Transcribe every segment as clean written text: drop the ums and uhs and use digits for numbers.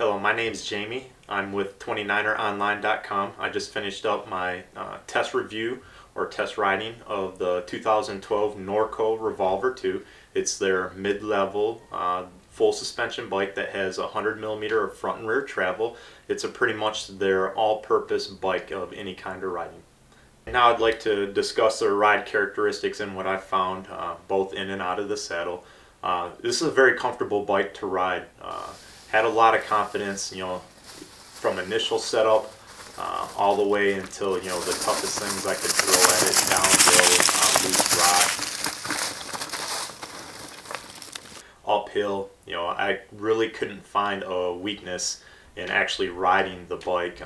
Hello, my name's Jamie. I'm with 29eronline.com. I just finished up my test review or test riding of the 2012 Norco Revolver 2. It's their mid-level full suspension bike that has 100mm of front and rear travel. It's pretty much their all-purpose bike of any kind of riding. Now I'd like to discuss their ride characteristics and what I found both in and out of the saddle. This is a very comfortable bike to ride. Had a lot of confidence, from initial setup all the way until, the toughest things I could throw at it, downhill, loose rock, uphill. I really couldn't find a weakness in actually riding the bike.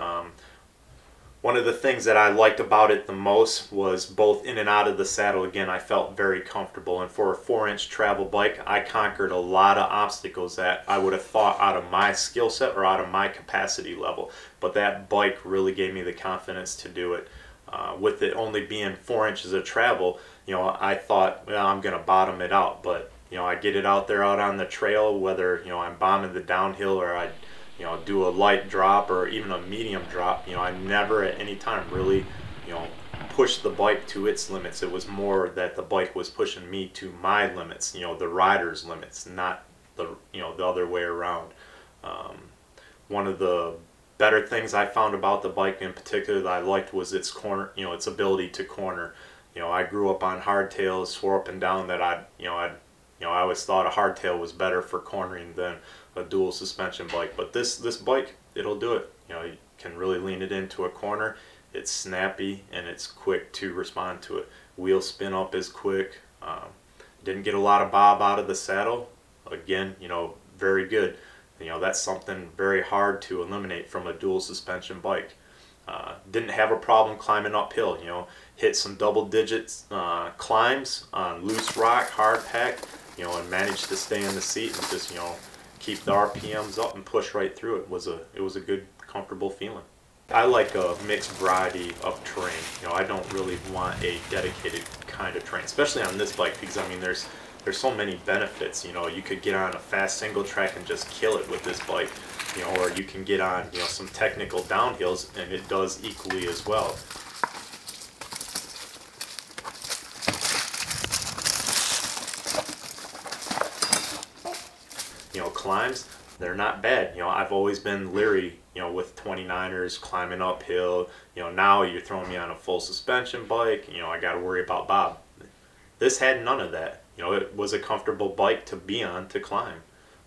One of the things that I liked about it the most was both in and out of the saddle. Again, I felt very comfortable, and for a 4-inch travel bike, I conquered a lot of obstacles that I would have thought out of my skill set or out of my capacity level. But that bike really gave me the confidence to do it. With it only being 4 inches of travel, I thought, well, I'm going to bottom it out. But I get it out there out on the trail, whether I'm bombing the downhill or I do a light drop or even a medium drop. I never at any time really, pushed the bike to its limits. It was more that the bike was pushing me to my limits, the rider's limits, not the other way around. One of the better things I found about the bike in particular that I liked was its its ability to corner. I grew up on hardtails, swore up and down that I always thought a hardtail was better for cornering than a dual suspension bike, but this bike, it'll do it. You can really lean it into a corner. It's snappy and it's quick to respond to it. Wheel spin up is quick. Didn't get a lot of bob out of the saddle. Again, very good. That's something very hard to eliminate from a dual suspension bike. Didn't have a problem climbing uphill. Hit some double digits climbs on loose rock, hard pack, and managed to stay in the seat and just keep the RPMs up and push right through it. It was a good, comfortable feeling. I like a mixed variety of terrain. I don't really want a dedicated kind of terrain, especially on this bike, because there's so many benefits. You could get on a fast single track and just kill it with this bike, or you can get on some technical downhills and it does equally as well. Climbs, they're not bad. I've always been leery, with 29ers climbing uphill. Now you're throwing me on a full suspension bike. I got to worry about bob. This had none of that. It was a comfortable bike to be on to climb.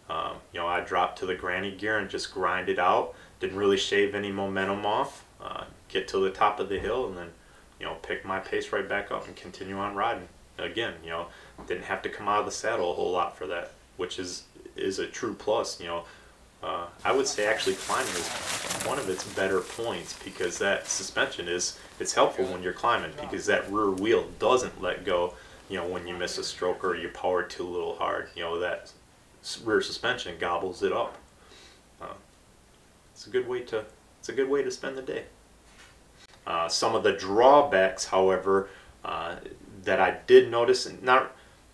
I dropped to the granny gear and just grind it out. Didn't really shave any momentum off. Get to the top of the hill and then, pick my pace right back up and continue on riding. Again, didn't have to come out of the saddle a whole lot for that, which is a true plus. I would say actually climbing is one of its better points, because that suspension it's helpful when you're climbing, because that rear wheel doesn't let go when you miss a stroke or you power too little hard. That rear suspension gobbles it up. It's a good way to spend the day. Some of the drawbacks, however, that I did notice,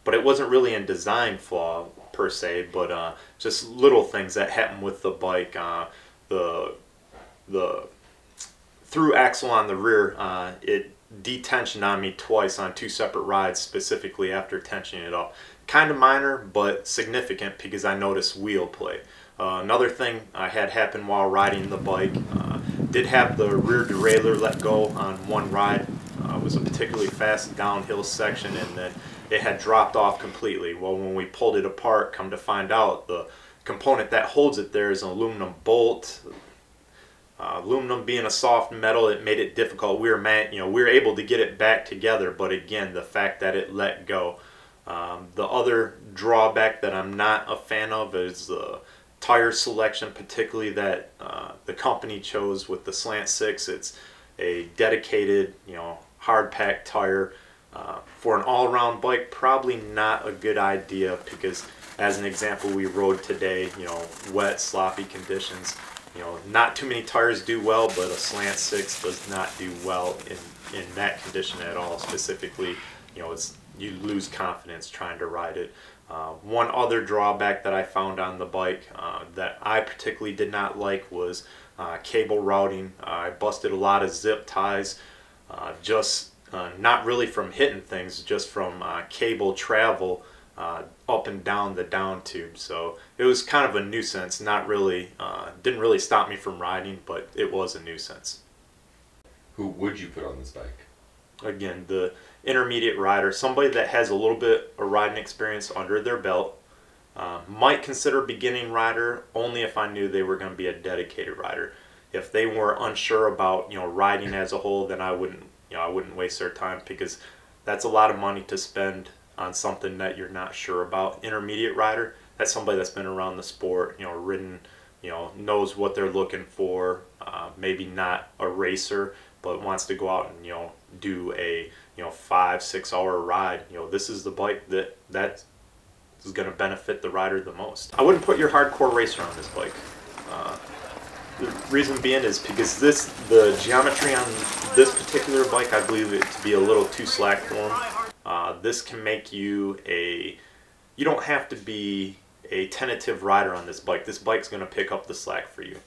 but it wasn't really a design flaw per se, but just little things that happen with the bike. The through axle on the rear, it detensioned on me twice on 2 separate rides, specifically after tensioning it up. Kind of minor, but significant, because I noticed wheel play. Another thing I had happen while riding the bike, did have the rear derailleur let go on one ride. It was a particularly fast downhill section, and then it had dropped off completely. Well, when we pulled it apart, come to find out the component that holds it there is an aluminum bolt. Aluminum being a soft metal, it made it difficult. We were able to get it back together, but again, the fact that it let go. The other drawback that I'm not a fan of is the tire selection, particularly that the company chose with the Slant 6. It's a dedicated, hard pack tire. For an all-around bike, probably not a good idea, because as an example, we rode today, wet, sloppy conditions. Not too many tires do well, but a Slant 6 does not do well in that condition at all. Specifically, you lose confidence trying to ride it. One other drawback that I found on the bike that I particularly did not like was cable routing. I busted a lot of zip ties, just not really from hitting things, just from cable travel up and down the down tube. So it was kind of a nuisance. Not really, didn't really stop me from riding, but it was a nuisance. Who would you put on this bike? Again, the intermediate rider, somebody that has a little bit of riding experience under their belt. Might consider beginning rider only if I knew they were going to be a dedicated rider. If they were unsure about riding as a whole, then I wouldn't waste their time, because that's a lot of money to spend on something that you're not sure about. Intermediate rider, that's somebody that's been around the sport, ridden, knows what they're looking for. Maybe not a racer, but wants to go out and do a 5-6 hour ride. This is the bike that is going to benefit the rider the most. I wouldn't put your hardcore racer on this bike. The reason being is because the geometry on this particular bike, I believe it to be a little too slack for them. This can make you you don't have to be a tentative rider on this bike. This bike's going to pick up the slack for you.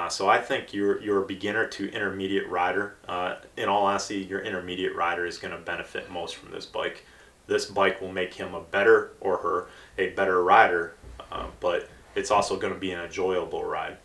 So I think you're a beginner to intermediate rider. In all honesty, your intermediate rider is going to benefit most from this bike. This bike will make him a better, or her, a better rider, but it's also going to be an enjoyable ride.